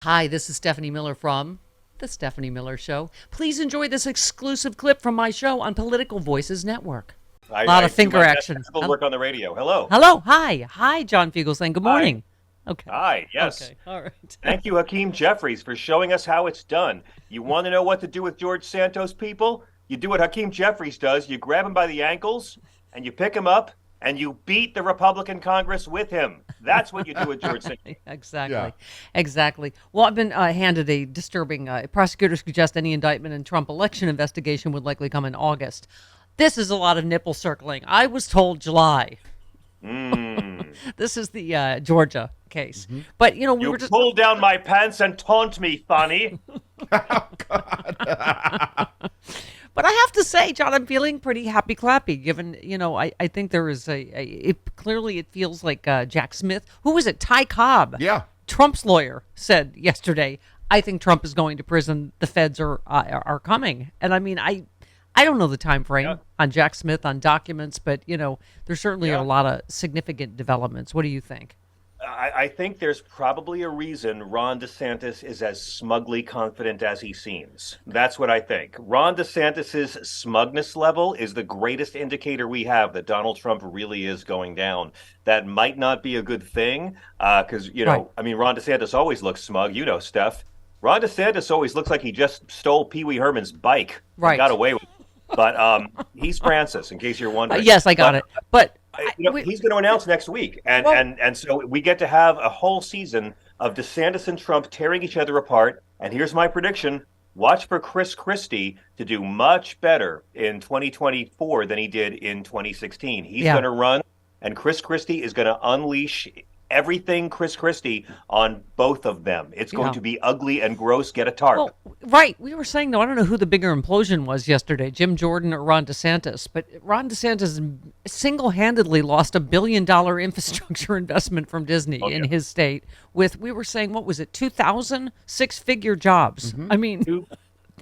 Hi, this is Stephanie Miller from The Stephanie Miller Show. Please enjoy this exclusive clip from my show on Political Voices Network. A lot of finger action. Work on the radio. Hello. Hello. Hi. Hi, John Fugelsang. Good Hi. morning. Okay. Hi. Yes. Okay. All right. Thank you, Hakeem Jeffries, for showing us how it's done. You want to know what to do with George Santos people? You do what Hakeem Jeffries does. You grab him by the ankles and you pick him up and you beat the Republican Congress with him. That's what you do with George Santos. Exactly. Yeah. Exactly. Well, I've been handed a disturbing prosecutors suggest any indictment in Trump election investigation would likely come in August. This is a lot of nipple circling. I was told July. This is the Georgia case. But, we You were just. pull down my pants and taunt me, funny. But I have to say, John, I'm feeling pretty happy clappy given, I think there is clearly it feels like Jack Smith. Who was it? Ty Cobb. Yeah. Trump's lawyer said yesterday, I think Trump is going to prison. The feds are coming. And I mean, I don't know the time frame on Jack Smith on documents, but, there's certainly a lot of significant developments. What do you think? I think there's probably a reason Ron DeSantis is as smugly confident as he seems. That's what I think. Ron DeSantis's smugness level is the greatest indicator we have that Donald Trump really is going down. That might not be a good thing because, Right. I mean, Ron DeSantis always looks smug. Steph. Ron DeSantis always looks like he just stole Pee Wee Herman's bike. Right. And got away with it. But he's Francis, in case you're wondering. Yes, I got it. But he's going to announce next week, and so we get to have a whole season of DeSantis and Trump tearing each other apart. And here's my prediction: watch for Chris Christie to do much better in 2024 than he did in 2016. He's going to run, and Chris Christie is going to unleash everything Chris Christie on both of them. It's going to be ugly and gross. Get a tarp. Well, right. We were saying, though, I don't know who the bigger implosion was yesterday, Jim Jordan or Ron DeSantis. But Ron DeSantis single-handedly lost $1 billion infrastructure investment from Disney in his state with, we were saying, what was it, 2,000 six-figure jobs. I mean. I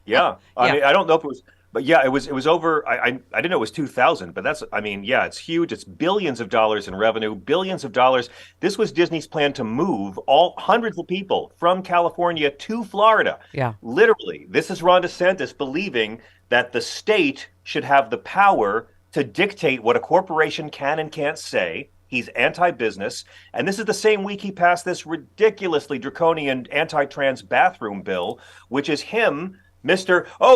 mean, I don't know if it was. But it was over. I didn't know it was 2,000, but it's huge. It's billions of dollars in revenue, billions of dollars. This was Disney's plan to move hundreds of people from California to Florida. Yeah. Literally, this is Ron DeSantis believing that the state should have the power to dictate what a corporation can and can't say. He's anti-business. And this is the same week he passed this ridiculously draconian anti-trans bathroom bill, which is him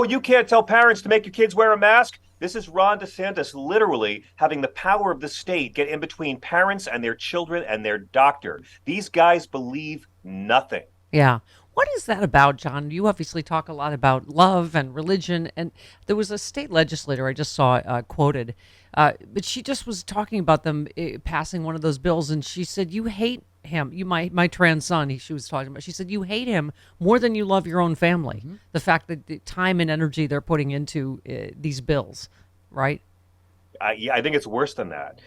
you can't tell parents to make your kids wear a mask. This is Ron DeSantis literally having the power of the state get in between parents and their children and their doctor. These guys believe nothing. Yeah. What is that about, John? You obviously talk a lot about love and religion. And there was a state legislator I just saw quoted, but she just was talking about them passing one of those bills. And she said, you hate him. My trans son, she was talking about. She said, you hate him more than you love your own family. The fact that the time and energy they're putting into these bills, right? I think it's worse than that.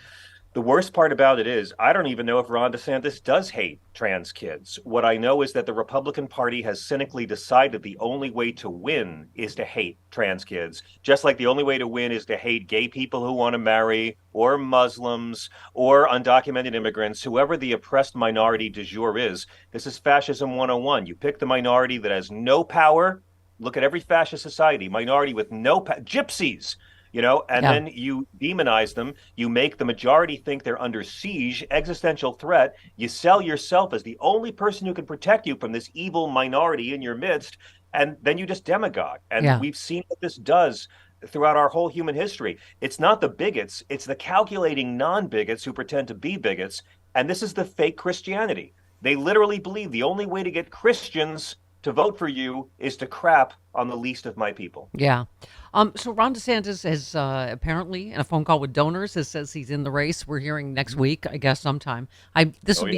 The worst part about it is I don't even know if Ron DeSantis does hate trans kids. What I know is that the Republican Party has cynically decided the only way to win is to hate trans kids, just like the only way to win is to hate gay people who want to marry, or Muslims, or undocumented immigrants, whoever the oppressed minority du jour is. This is fascism 101. You pick the minority that has no power. Look at every fascist society, minority with no power, gypsies. Then you demonize them. You make the majority think they're under siege, existential threat. You sell yourself as the only person who can protect you from this evil minority in your midst. And then you just demagogue. And we've seen what this does throughout our whole human history. It's not the bigots. It's the calculating non-bigots who pretend to be bigots. And this is the fake Christianity. They literally believe the only way to get Christians to vote for you is to crap on the least of my people. Yeah. So Ron DeSantis has apparently, in a phone call with donors, says he's in the race. We're hearing next week, I guess, sometime. This will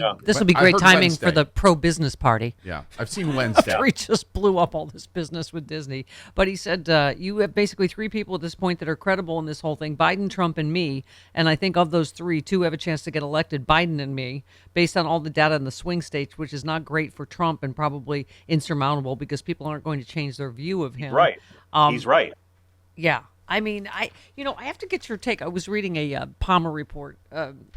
be great timing Wednesday for the pro-business party. Yeah, I've seen Wednesday. After he just blew up all this business with Disney. But he said, you have basically three people at this point that are credible in this whole thing, Biden, Trump, and me. And I think of those three, two have a chance to get elected, Biden and me, based on all the data in the swing states, which is not great for Trump and probably insurmountable because people aren't going to change their view of him. Right. He's right. Yeah. I mean, I have to get your take. I was reading a Palmer Report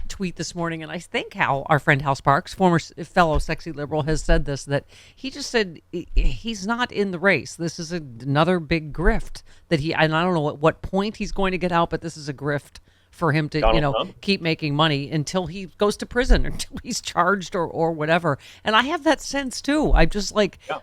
tweet this morning, and I think our friend Hal Sparks, former fellow sexy liberal, has said this, that he just said he's not in the race. This is another big grift and I don't know at what point he's going to get out, but this is a grift for him to, Donald Trump? keep making money until he goes to prison, until he's charged or whatever. And I have that sense too. I'm just like, Yeah.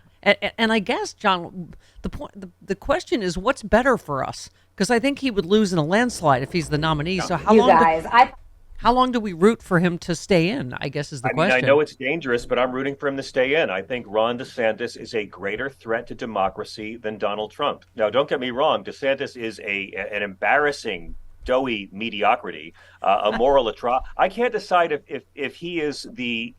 and I guess, John, the question is, what's better for us? Because I think he would lose in a landslide if he's the nominee. So how long do we root for him to stay in, I guess, is the question. I know it's dangerous, but I'm rooting for him to stay in. I think Ron DeSantis is a greater threat to democracy than Donald Trump. Now, don't get me wrong. DeSantis is an embarrassing, doughy mediocrity, a moral atrocity. I can't decide if he is the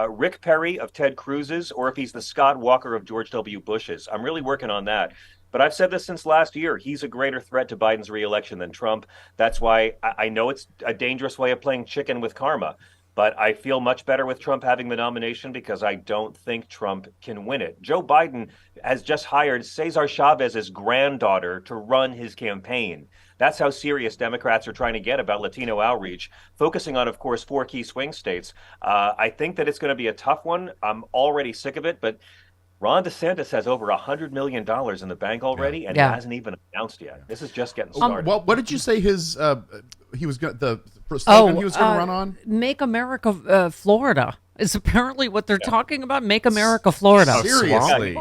Rick Perry of Ted Cruz's or if he's the Scott Walker of George W. Bush's. I'm really working on that. But I've said this since last year. He's a greater threat to Biden's reelection than Trump. That's why I know it's a dangerous way of playing chicken with karma. But I feel much better with Trump having the nomination because I don't think Trump can win it. Joe Biden has just hired Cesar Chavez's granddaughter to run his campaign. That's how serious Democrats are trying to get about Latino outreach, focusing on, of course, 4 key swing states. I think that it's going to be a tough one. I'm already sick of it, but Ron DeSantis has over $100 million in the bank already, and he hasn't even announced yet. This is just getting started. Well, what did you say his he was going the slogan he was going to run on? Make America Florida is apparently what they're talking about. Make America Florida. Seriously?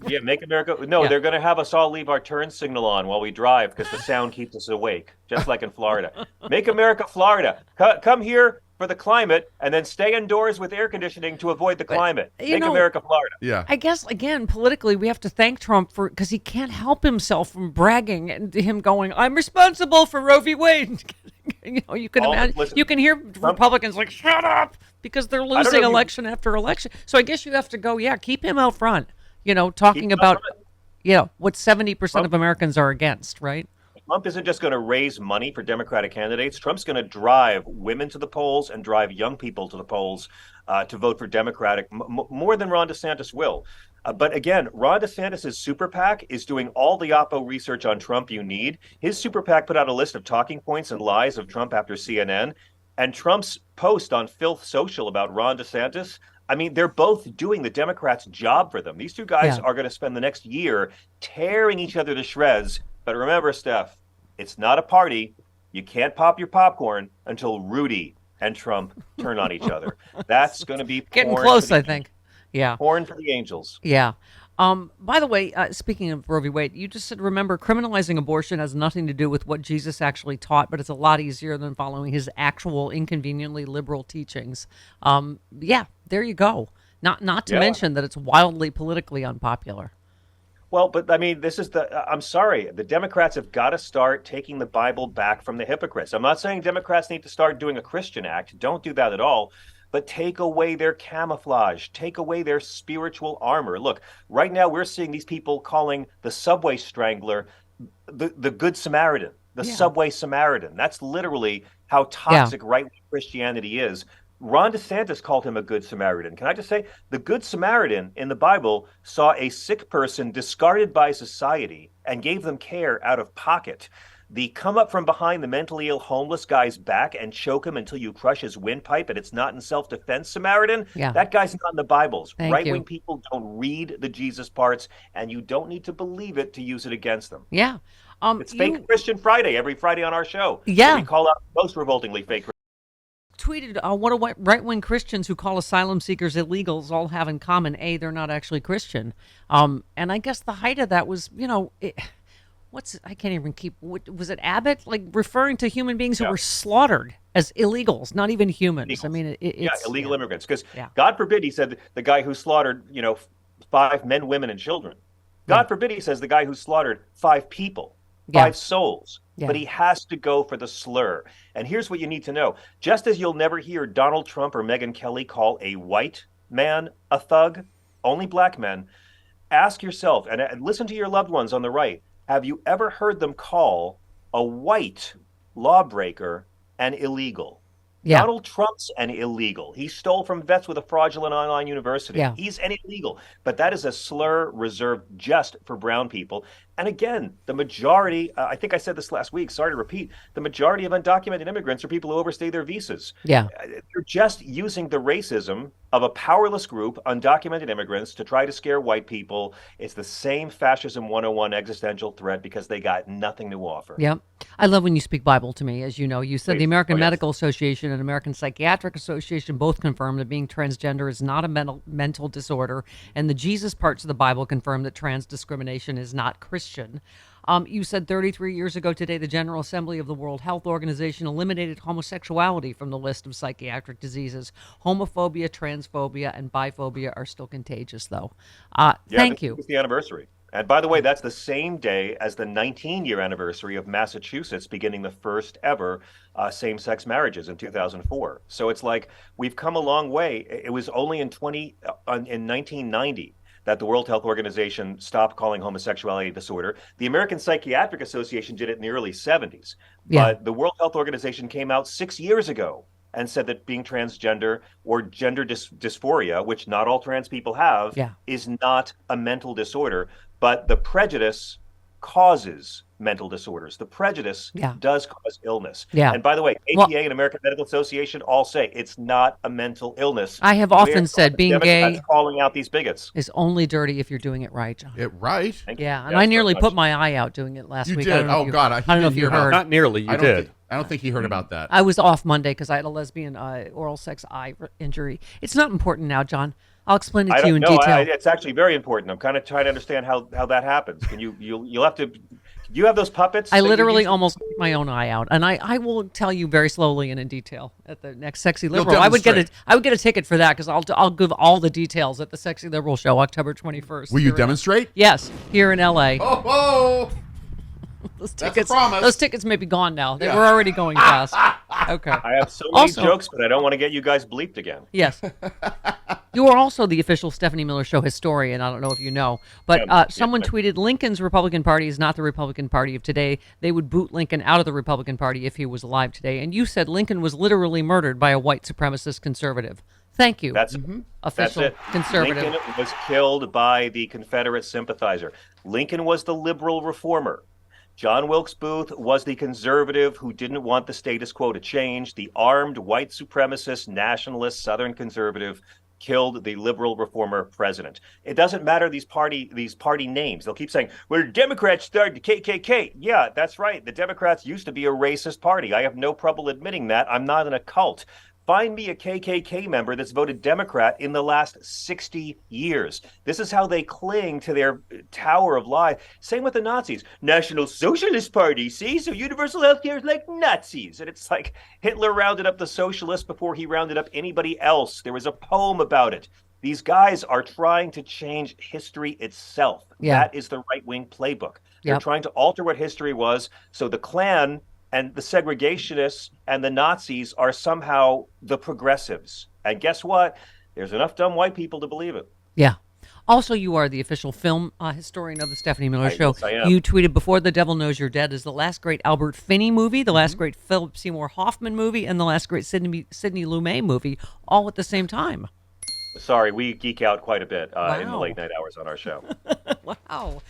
Yeah, make America. No, they're going to have us all leave our turn signal on while we drive because the sound keeps us awake, just like in Florida. Make America Florida. Come here for the climate and then stay indoors with air conditioning to avoid the climate. Make America Florida. Yeah. I guess, again, politically, we have to thank Trump because he can't help himself from bragging and him going, I'm responsible for Roe v. Wade. You can imagine, you can hear Republicans like, shut up, because they're losing election after election. So I guess you have to go, keep him out front, talking about, what 70% of Americans are against, right? Trump isn't just going to raise money for Democratic candidates. Trump's going to drive women to the polls and drive young people to the polls to vote for Democratic more than Ron DeSantis will. But again, Ron DeSantis' super PAC is doing all the Oppo research on Trump you need. His super PAC put out a list of talking points and lies of Trump after CNN. And Trump's post on Filth Social about Ron DeSantis, I mean, they're both doing the Democrats' job for them. These two guys are going to spend the next year tearing each other to shreds. But remember, Steph, it's not a party. You can't pop your popcorn until Rudy and Trump turn on each other. That's going to be getting close, I think. Yeah. Porn for the angels. Yeah. By the way, speaking of Roe v. Wade, you just said, remember, criminalizing abortion has nothing to do with what Jesus actually taught, but it's a lot easier than following his actual inconveniently liberal teachings. There you go. Not to mention that it's wildly politically unpopular. Well, but I mean, I'm sorry, the Democrats have got to start taking the Bible back from the hypocrites. I'm not saying Democrats need to start doing a Christian act. Don't do that at all. But take away their camouflage, take away their spiritual armor. Look, right now we're seeing these people calling the subway strangler the Good Samaritan, the subway Samaritan. That's literally how toxic right-wing Christianity is. Ron DeSantis called him a good Samaritan. Can I just say, the Good Samaritan in the Bible saw a sick person discarded by society and gave them care out of pocket. The come up from behind the mentally ill homeless guy's back and choke him until you crush his windpipe and it's not in self-defense Samaritan, that guy's not in the Bibles. Right-wing people don't read the Jesus parts, and you don't need to believe it to use it against them. Yeah. It's Fake Christian Friday every Friday on our show. Yeah. We call out most revoltingly fake tweeted, what do right-wing Christians who call asylum seekers illegals all have in common? A, they're not actually Christian. And I guess the height of that was, I can't even was it Abbott? Like referring to human beings who were slaughtered as illegals, not even humans. Illegals. I mean, it's illegal immigrants. Because God forbid, he said, the guy who slaughtered, 5 men, women, and children. God forbid, he says, the guy who slaughtered 5 people, 5 souls. But he has to go for the slur. And here's what you need to know. Just as you'll never hear Donald Trump or Megyn Kelly call a white man a thug, only black men, ask yourself, and listen to your loved ones on the right, have you ever heard them call a white lawbreaker an illegal? Donald Trump's an illegal. He stole from vets with a fraudulent online university. He's an illegal. But that is a slur reserved just for brown people. And again, the majority, I think I said this last week, sorry to repeat, the majority of undocumented immigrants are people who overstay their visas. Yeah. They're just using the racism of a powerless group, undocumented immigrants, to try to scare white people. It's the same fascism 101 existential threat because they got nothing to offer. Yep. I love when you speak Bible to me. As you know, you said the American yes. Medical Association and American Psychiatric Association both confirm that being transgender is not a mental disorder, and the Jesus parts of the Bible confirm that trans discrimination is not Christian. You said 33 years ago today, the General Assembly of the World Health Organization eliminated homosexuality from the list of psychiatric diseases. Homophobia, transphobia, and biphobia are still contagious, though. Thank you. It's the anniversary. And by the way, that's the same day as the 19-year anniversary of Massachusetts beginning the first ever same-sex marriages in 2004. So it's like we've come a long way. It was only in 1990 that the World Health Organization stopped calling homosexuality a disorder. The American Psychiatric Association did it in the early 70s. Yeah. But the World Health Organization came out 6 years ago and said that being transgender or gender dysphoria, which not all trans people have, is not a mental disorder. But the prejudice causes mental disorders. The prejudice does cause illness. Yeah. And by the way, APA and American Medical Association all say it's not a mental illness. I have often said being gay calling out these bigots is only dirty if you're doing it right, John. Right? Yeah, and I nearly put my eye out doing it last You week. did? Oh, God. I don't know if you heard. Not nearly. You did. I don't think he heard about that. I was off Monday because I had a lesbian oral sex eye injury. It's not important now, John. I'll explain it to you in detail. It's actually very important. I'm kind of trying to understand how that happens. Can you'll have to. Do you have those puppets? I literally almost took my own eye out, and I will tell you very slowly and in detail at the next Sexy Liberal. I would get a ticket for that because I'll give all the details at the Sexy Liberal show, October 21st. Will you demonstrate? Yes, here in LA. Oh. Those That's a promise. Those tickets may be gone now. They were already going fast. Okay. I have so many jokes, but I don't want to get you guys bleeped again. Yes. You are also the official Stephanie Miller Show historian. I don't know if you know, but someone tweeted Lincoln's Republican Party is not the Republican Party of today. They would boot Lincoln out of the Republican Party if he was alive today. And you said Lincoln was literally murdered by a white supremacist conservative. Thank you. That's official it. Conservative. Lincoln was killed by the Confederate sympathizer. Lincoln was the liberal reformer. John Wilkes Booth was the conservative who didn't want the status quo to change. The armed white supremacist, nationalist, Southern conservative killed the liberal reformer president. It doesn't matter these party names. They'll keep saying, well, Democrats started the KKK. Yeah, that's right. The Democrats used to be a racist party. I have no trouble admitting that. I'm not in a cult. Find me a KKK member that's voted Democrat in the last 60 years. This is how they cling to their tower of lies. Same with the Nazis. National Socialist Party, see? So universal health care is like Nazis. And it's like Hitler rounded up the socialists before he rounded up anybody else. There was a poem about it. These guys are trying to change history itself. Yeah. That is the right-wing playbook. They're trying to alter what history was. So the Klan and the segregationists and the Nazis are somehow the progressives. And guess what? There's enough dumb white people to believe it. Yeah. Also, you are the official film historian of the Stephanie Miller Show. Yes, I am. You tweeted, Before the Devil Knows You're Dead is the last great Albert Finney movie, the last great Philip Seymour Hoffman movie, and the last great Sidney Lumet movie, all at the same time. Sorry, we geek out quite a bit in the late night hours on our show. Wow.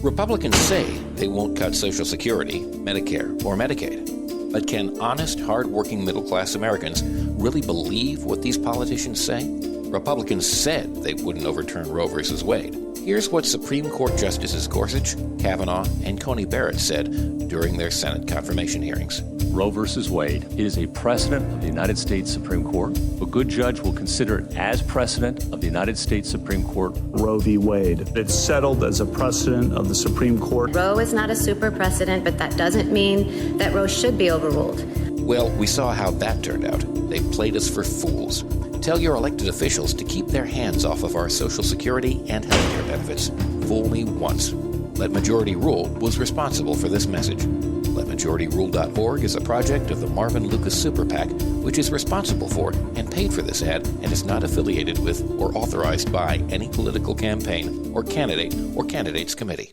Republicans say they won't cut Social Security, Medicare, or Medicaid. But can honest, hard-working middle-class Americans really believe what these politicians say? Republicans said they wouldn't overturn Roe v. Wade. Here's what Supreme Court Justices Gorsuch, Kavanaugh, and Coney Barrett said during their Senate confirmation hearings. Roe v. Wade is a precedent of the United States Supreme Court. A good judge will consider it as precedent of the United States Supreme Court. Roe v. Wade. It's settled as a precedent of the Supreme Court. Roe is not a super precedent, but that doesn't mean that Roe should be overruled. Well, we saw how that turned out. They played us for fools. Tell your elected officials to keep their hands off of our Social Security and health care benefits. Fool me once. Let Majority Rule was responsible for this message. LetMajorityRule.org is a project of the Marvin Lucas Super PAC, which is responsible for and paid for this ad and is not affiliated with or authorized by any political campaign or candidate or candidates committee.